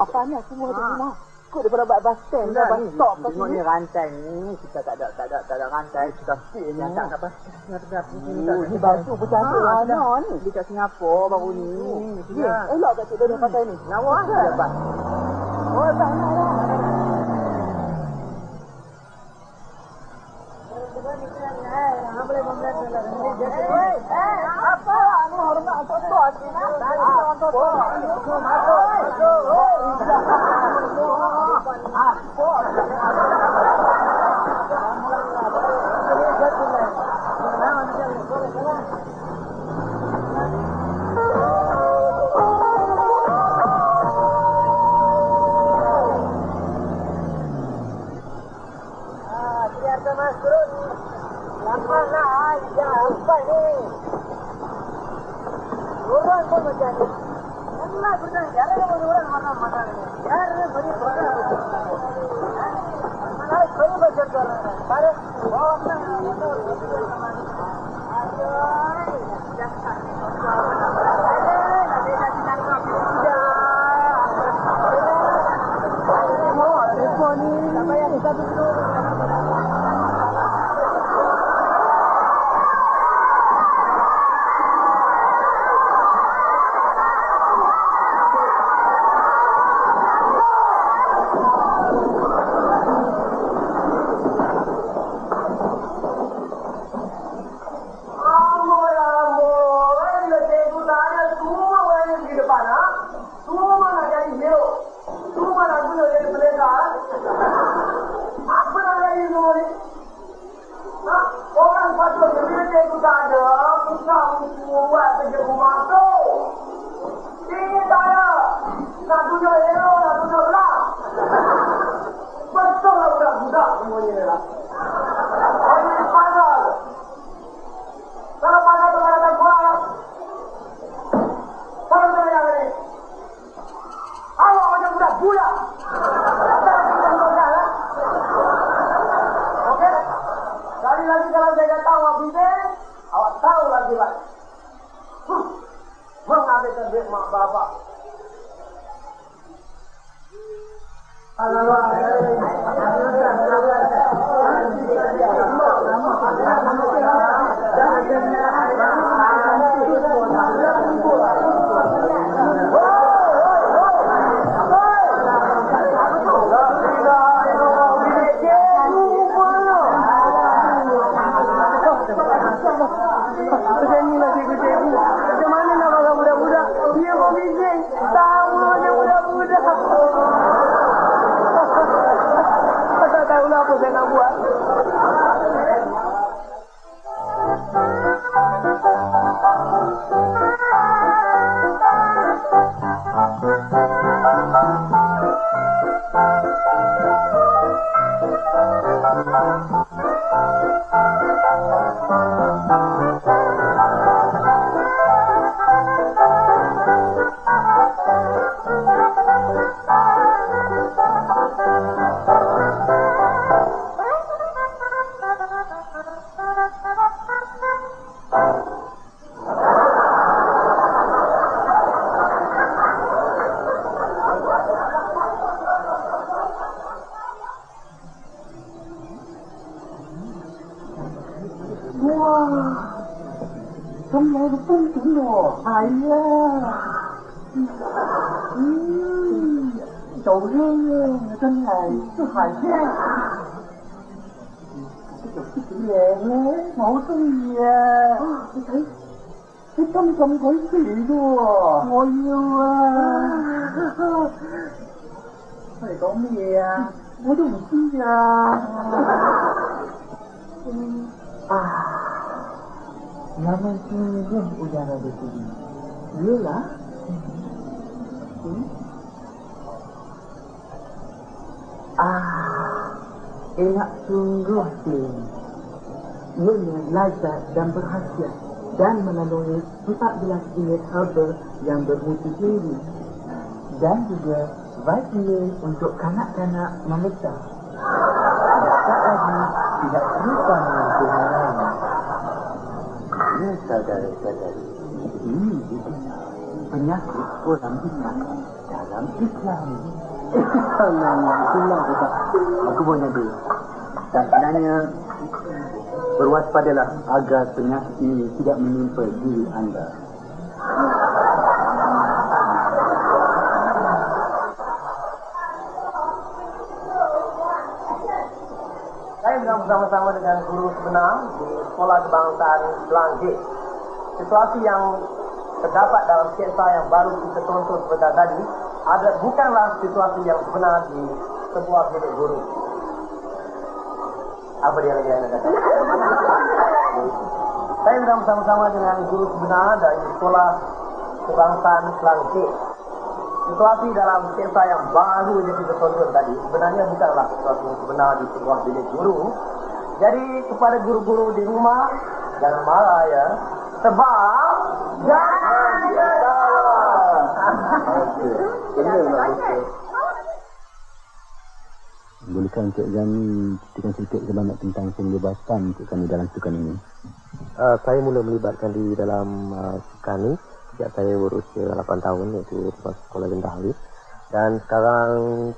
panas semua tu rumah. Kau daripada buat bus stand dah, bus stop kat sini. Tengok ni rantai ni, kita tak ada rantai, kita fit ni. Tak nak bus stand. Ni baju bercantik mana ni? Di kat Singapura baru ni. Elok kat kita dia pakai ni. Lawa kan? Oh, tak nak dah. Apa ni orang nak tok-tok ni nak? Không thấy gì luôn. Ngồi yêu phải có mì có đồng chi Nama sungguh udara di sini. Iyalah. Enak sungguh sini. Ianya lazat dan berkhasiat dan mengandungi 14 unit herbal yang bermutu tinggi dan juga vitamin untuk kanak-kanak membesar. Tak lagi tidak terlupa dengan kehilangan. Ya saudara-saudari, ini dia penyakit orang binatang. dalam Islam. Itulah juga. Aku pun ada. Dan sebenarnya berwaspadalah agar penyakit ini tidak menimpa diri anda. Saya sedang bersama-sama dengan guru sebenar di Sekolah Kebangsaan Selangkit. Situasi yang terdapat dalam sketsa yang baru kita tonton sebentar tadi bukanlah situasi yang sebenar di sebuah bilik guru. Apa dia lagi yang kata? Saya sedang bersama-sama dengan guru sebenar dari Sekolah Kebangsaan Selangkit. Situasi dalam sketsa yang baru yang kita tonton tadi sebenarnya bukanlah situasi yang sebenar di sebuah bilik guru. Jadi kepada guru-guru di rumah, jangan marah ya. Sebab jangan ketawa. Bolehkah Encik Jani ceritakan sedikit sebanyak tentang penglibatan Encik Jani dalam sukan ini? Saya mula melibatkan diri dalam sukan ini sejak saya berusia 8 tahun, iaitu sekolah rendah hari. Dan sekarang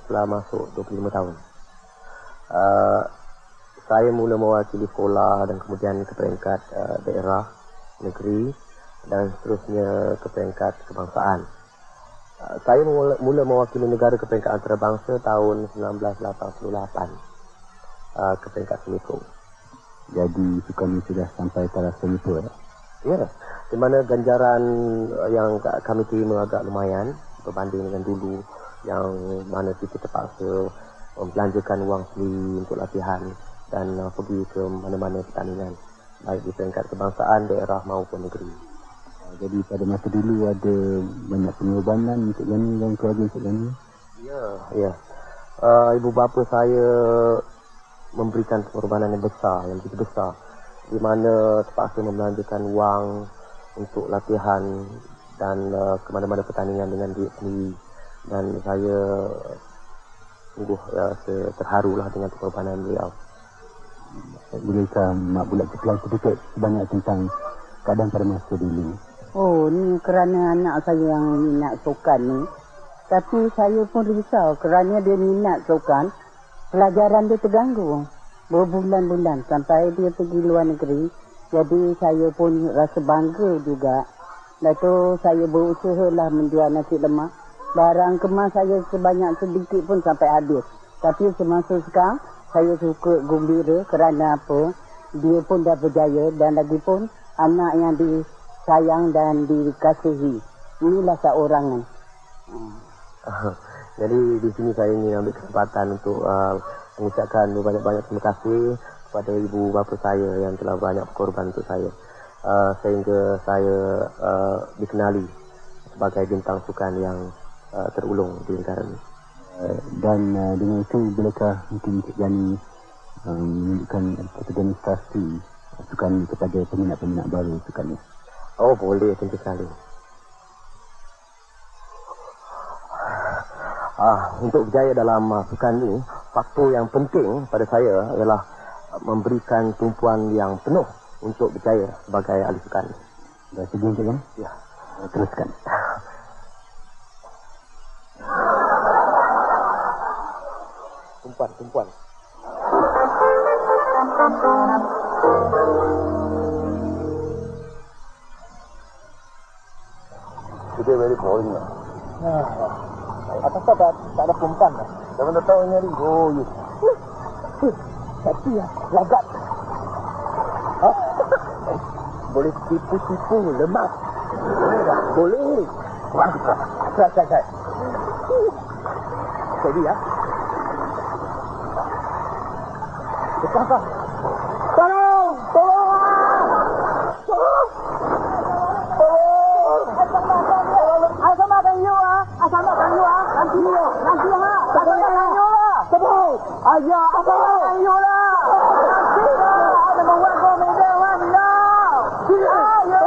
telah masuk 25 tahun. Saya mula mewakili sekolah dan kemudian ke peringkat daerah, negeri dan seterusnya ke peringkat kebangsaan. Saya mula mewakili negara ke peringkat antarabangsa tahun 1988 ke peringkat semipro. Jadi sukan ini sudah sampai taraf semipro ya? Ya, di mana ganjaran yang kami terima agak lumayan berbanding dengan dulu yang mana kita terpaksa membelanjakan wang sendiri untuk latihan dan pergi ke mana-mana pertandingan baik di peringkat kebangsaan, daerah maupun negeri. Jadi pada masa dulu ada banyak pengorbanan Encik Jani dan keluarga Encik Jani? Ya. Ibu bapa saya memberikan pengorbanan yang besar, yang begitu besar, di mana terpaksa membelanjakan wang untuk latihan dan ke mana-mana pertandingan dengan duit sendiri. Dan saya sungguh terharulah dengan pengorbanan beliau. Bolehkah Mak Bulat ceritakan sedikit sebanyak tentang keadaan pada masa dulu? Oh, ni kerana anak saya yang minat sukan ni. Tapi saya pun risau kerana dia minat sukan, pelajaran dia terganggu berbulan-bulan sampai dia pergi luar negeri. Jadi saya pun rasa bangga juga. Lepas tu saya berusaha lah menjual nasi lemak. Barang kemas saya sebanyak sedikit pun sampai habis. Tapi semasa sekarang saya suka gembira kerana apa? Dia pun dah berjaya dan lagi pun anak yang disayang dan dikasihi. Inilah seorang. Jadi di sini saya ingin ambil kesempatan untuk mengucapkan banyak-banyak terima kasih kepada ibu bapa saya yang telah banyak berkorban untuk saya. Sehingga saya dikenali sebagai bintang sukan yang terulung di negara ini. Dan dengan itu bolehkah mungkin Encik Jani menunjukkan satu demonstrasi sukan ini kepada peminat-peminat baru sukan ini? Oh boleh, tentu sekali. Untuk berjaya dalam sukan ini, faktor yang penting pada saya adalah memberikan tumpuan yang penuh untuk berjaya sebagai ahli sukan. Dah setuju Encik Jani? Ya. Teruskan. Tumpuan. Today very boring lah. Atas tak ada tumpuan lah. Dah mana tahu nyari? Oh, yes. Tapi lagat. Boleh tipu-tipu lemak. Boleh tak? Boleh. Try. Jadi ya. Apa? Tolong! Asal makan you ah. Nanti ha. Tak makan you lah. Sebut. Ayah, apa makan you lah. Nanti lah. Ada membuat kau medan kan lah. Ayo.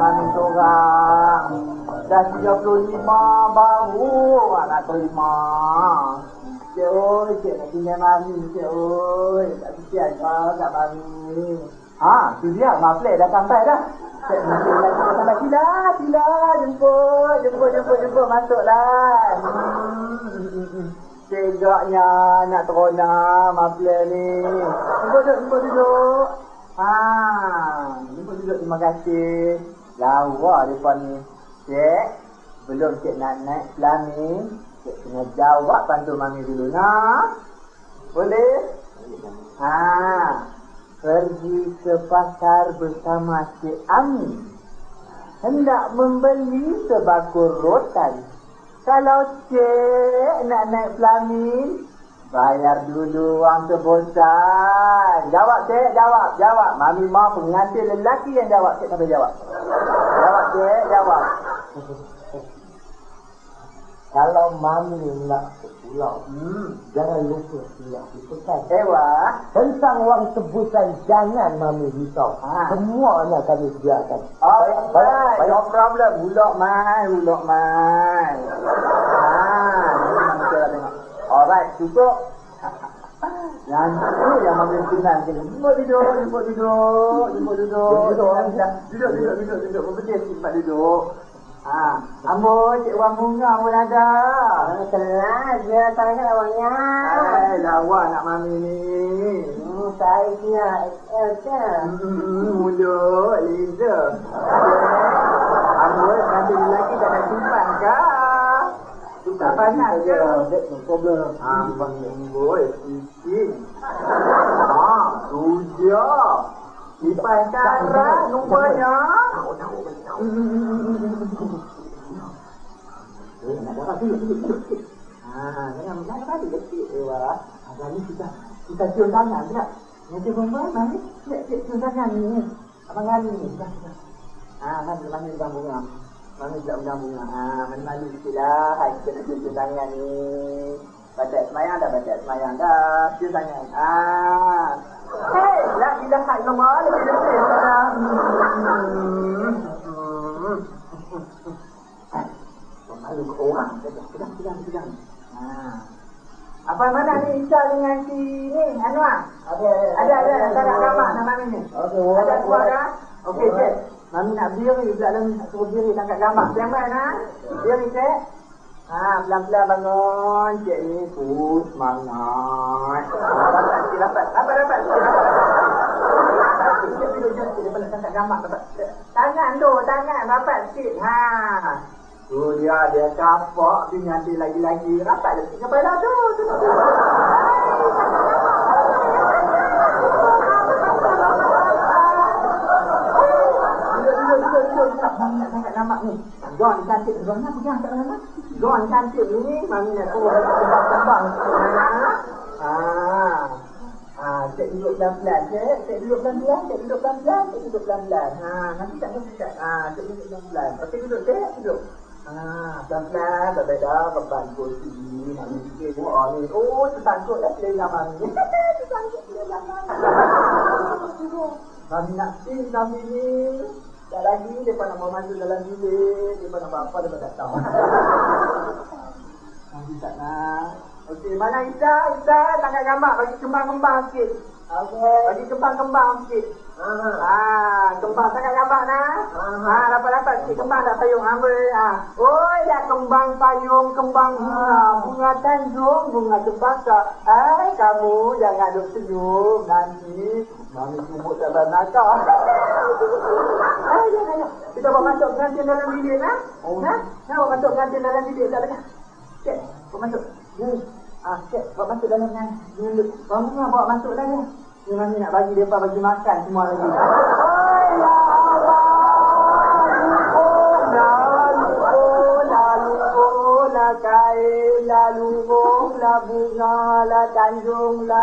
mami seorang. Dah 35 baru nak terima. Cik oi, cik nak tinggal mami, cik oi. Tak kesian kau kat mami. Tu dia, Maflek dah sampai dah. Cik nanti lagi dah sampai. Sila, jemput, masuklah. Tegaknya nak teronah Maflek ni. Jemput duduk. Jemput duduk, terima kasih. Lawa mereka ni. Cik, belum cik nak naik Selami, cik kena jawab bantu mami dulu nak. Boleh? Pergi ke pasar bersama Cik Ami. Hendak membeli sebakur rotan. Kalau cik nak naik Flamin, bayar dulu wang sebutan. Jawab cik, jawab. Mami mau pengantin lelaki yang jawab. Cik sampai jawab. Jawab cik, jawab. Kalau mami nak ke pulau, jangan lupa siap dipesan. Wah. Tentang wang tebusan jangan mami risau. Semuanya kami sediakan. Alright, no problem. Ulok mai. Nanti kita tengok. Alright, cukup. Nanti yang mami senang kena. Jemput duduk. Duduk. Berberdiri simpat duduk. Amboi, Cik Wang Bunga pun ada. Kelas dia tangan awaknya. Lawa nak mami ni. Saiznya XL kan. Mulut, laser. Amboi, nanti lelaki tak nak simpan kah? Tak panas ke? No problem. Amboi, sikit. Tu dia. Simpan sekarang, rupanya. Nak dapat duduk. Jangan balik kecil. Hari ni kita cium tangan tak? Nanti perempuan, mari. Cium tangan ni. Abang Ali ni. Mami pegang bunga. Mami malu sikit lah. Hai, kita nak cium tangan ni. Baca semayang dah. Cium tangan. Hei, lagi dah hai nombor. Lagi dah cium dah. Malu ke orang. Pegang. Apa mana ni Isa dengan si ni Anwar? Ada. Tak nak gambar nama mami ni. Ada keluar dah? Okey, cik. Mami nak berdiri pula dalam nak suruh diri tangkap gambar. Siapa Diri cik. Pelan-pelan bangun. Cik ni semangat. Dapat. Cik duduk je. Cik depan nak tangkap gambar. Tangan rapat sikit. Tu dia kapak tu nanti lagi-lagi rapat lagi kepala tu. Duduk. Mami nak tangkap gambar ni. Gon cantik. Gon nak pegang kat mana? Gon cantik ni. Mami nak suruh kembang. Cik duduk pelan-pelan. Cik duduk pelan-pelan. Nanti tak berdekat. Cik duduk pelan-pelan. Okey duduk. Pelan-pelan. Tak dah beban kursi. Mami fikir ni. Tertangkut dah selera mami. Mami nak sing kami ni. Tak lagi, mereka nak masuk dalam bilik. Mereka nak buat apa, mereka tak tahu. Mami tak nak. Okey, mana Isa, tangkap gambar. Bagi kembang-kembang sikit. Okey. Bagi kembang-kembang sikit. Kembang tangkap gambar nak. Dapat sikit kembang tak payung. Oi, dah kembang payung, kembang bunga tanjung, bunga cempaka. Kamu jangan duk senyum. Nanti mami sumut dalam nakal. Kita bawa masuk pengantin dalam bilik nak? Bawa masuk pengantin dalam bilik tak ada. Cik, bawa masuk. Cik, bawa masuk dalam kan. Bangunlah bawa masuk dah ni. Ni mami nak bagi mereka bagi makan semua lagi. La kain, la lumung, la bunga, la tanjung, la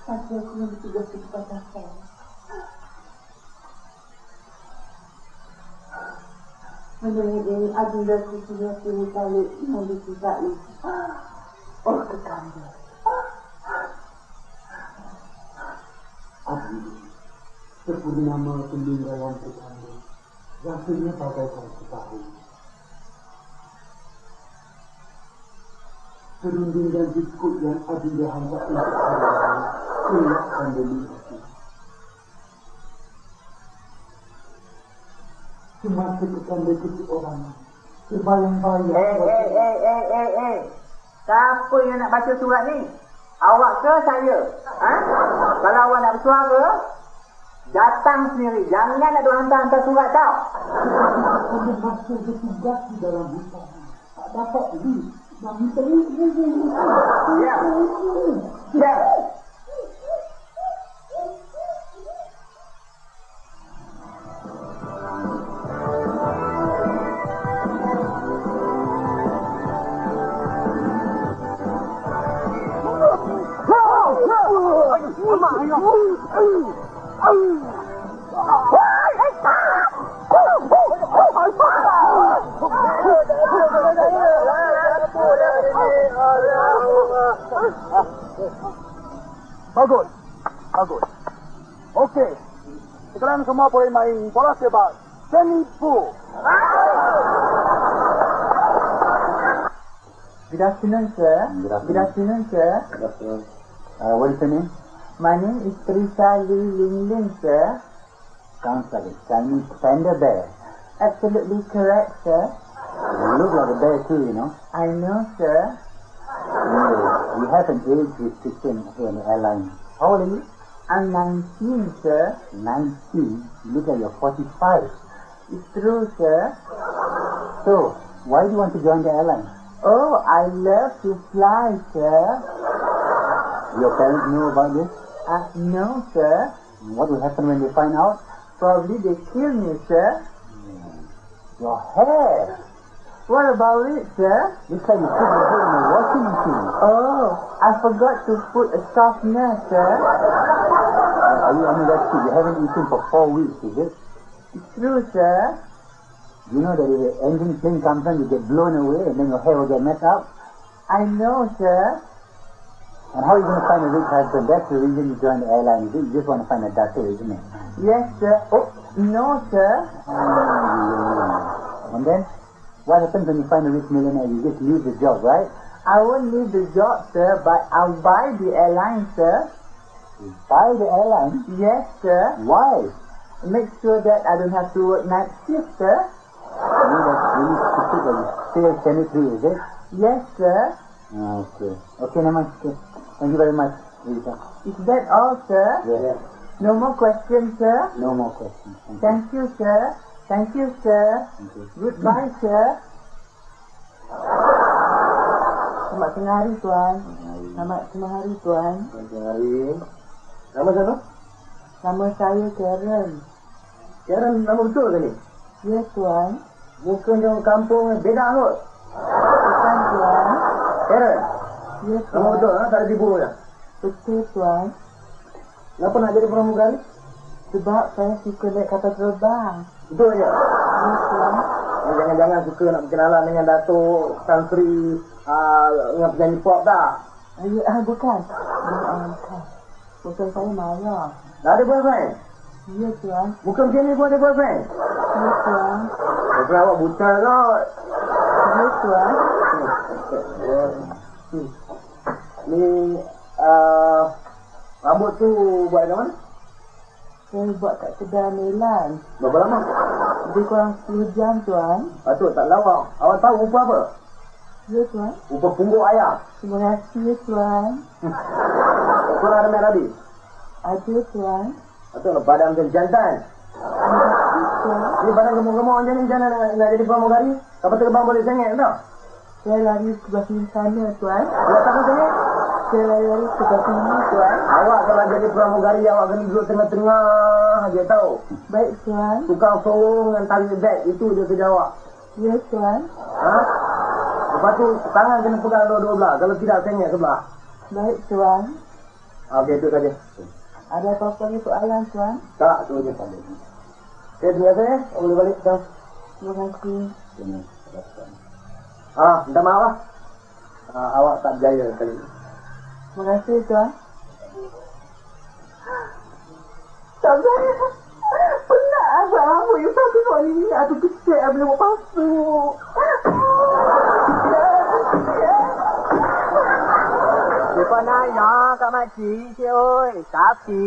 Aku yang bertugas di kepala saya. Mendengar agenda susunya sini kali yang disukai. Oh, kekanda. Abi, sepurnama peninggalan kekanda, rasanya bagaikan setahun. Serunding dan biskut yang Adinda hantar untuk hari-hari, kelakkan demi hati. Semasa kekanda kecil orang, terbayang-bayang. Siapa yang nak baca surat ni? Awak ke saya? Ha? Kalau awak nak bersuara, datang sendiri. Jangan ada hantar-hantar surat tau. Kekanda masa bertugas di dalam hutan. Tak dapat beli. Dan minta ini. Ya. Ya. Bagus. Bagus. Okey. Sekarang semua boleh main bola sepak. Senipu. Good afternoon, sir. Good afternoon, sir. What is your name? My name is Trisha Lee Ling Ling, sir. Sounds like a Chinese panda bear. Absolutely correct, sir. You look like a bear too, you know. I know, sir. Anyway, we have an age restriction here in the airline. How old are you? I'm 19, sir. 19. You look like you're 45. It's true, sir. So, why do you want to join the airline? Oh, I love to fly, sir. Your parents know about this? No, sir. What will happen when they find out? Probably they kill me, sir. Your hair! What about it, sir? Looks like you put your hair in a washing machine. Oh, I forgot to put a softener, sir. Are you on that shit? You haven't eaten for 4 weeks, is it? It's true, sir. You know that if the engine plane comes on, you get blown away and then your hair will get messed up? I know, sir. And how are you going to find a rich husband? That's the reason you joined the airline. You just want to find a dato, isn't it? Yes, sir. Oh, no, sir. And then, what happens when you find a rich millionaire? You just leave the job, right? I won't leave the job, sir, but I'll buy the airline, sir. You buy the airline? Yes, sir. Why? Make sure that I don't have to work night shift, sir. You know that's really stupid that you stay at cemetery, is it? Yes, sir. Okay. Okay, never mind. Okay. Thank you very much, Rita. Is that all, sir? Yes. No more questions, sir? No more questions. Thank you, sir. Thank you, sir. Thank you. Goodbye, sir. Selamat tengah hari, Tuan. Selamat tengah hari, Tuan. Selamat hari. Nama siapa? Nama saya Karen. Karen, nama betul ke ni? Ya, Tuan. Muka orang kampung beda kot. Bukan, Tuan. Karen, Ya, nama Tuan. betul tak ada tipu ya? Betul, Tuan. Kenapa nak jadi pramugari? Sebab saya suka naik kapal terbang. Betul je. Ya, Tuan. Jangan-jangan suka nak berkenalan dengan Datuk Tan Sri dengan penyanyi pop tak? Bukan. Bukan. Bukan saya marah. Dah ada boyfriend? Ya, Tuan. Bukan macam ni pun ada boyfriend? Ya, Tuan. Boyfriend awak buta kot. Ya, Tuan. Ni rambut tu buat kat mana? Saya buat kat kedai Melan. Berapa lama? Lebih kurang 10 jam, Tuan. Patut tak lawak. Awak tahu rupa apa? Ya, Tuan. Rupa pungguk ayam. Terima kasih, ya, Tuan. Korang ada main rabi? Ada, Tuan. Patut badan macam jantan. Terima kasih, Tuan. Ni badan gemuk-gemuk macam ni macam mana nak jadi pramugari? Kapal terbang boleh sengit tak? Saya lari sebelah sini sana, Tuan. Awak takut sengit? Saya lari sebelah sini, Tuan. Awak kalau jadi pramugari awak kena duduk tengah-tengah je tahu. Baik, Tuan. Tukang sorong dengan tali beg itu je kerja awak. Ya, Tuan. Ha? Lepas tu tangan kena pegang dua-dua belah. Kalau tidak sengit sebelah. Baik, Tuan. Okey, itu saja. Ada apa-apa lagi soalan, Tuan? Tak, tu je. Okay, terima kasih. Boleh balik sekarang. Terima kasih. Minta maaf lah. Awak tak berjaya kali ini. Terima kasih, Tuan. Tak berjaya. Penat asal apa yang satu soal ini nak tu kecil boleh buat pasuk. Depan ayah Kak Makcik, cik oi. Tapi...